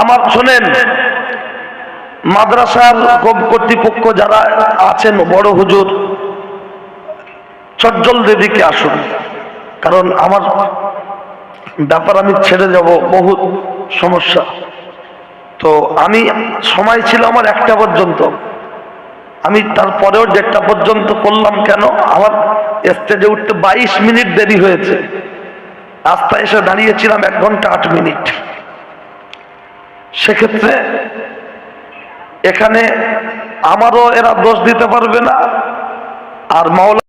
আমার শোনেন, মাদ্রাসার কর্তৃপক্ষ যারা আছেন, বড় হুজুর, চটজল দিদিকে আসুন, কারণ আমার ব্যাপার আমি ছেড়ে যাব, বহু সমস্যা। তো আমি সময় ছিল আমার 1টা পর্যন্ত, আমি তারপরেও 1:30 পর্যন্ত করলাম। কেন? আমার স্টেজে উঠতে 22 মিনিট দেরি হয়েছে, রাস্তায় এসে দাঁড়িয়েছিলাম 1 ঘন্টা 8 মিনিট। সেক্ষেত্রে এখানে আমারও এরা দোষ দিতে পারবে না, আর মাওলানা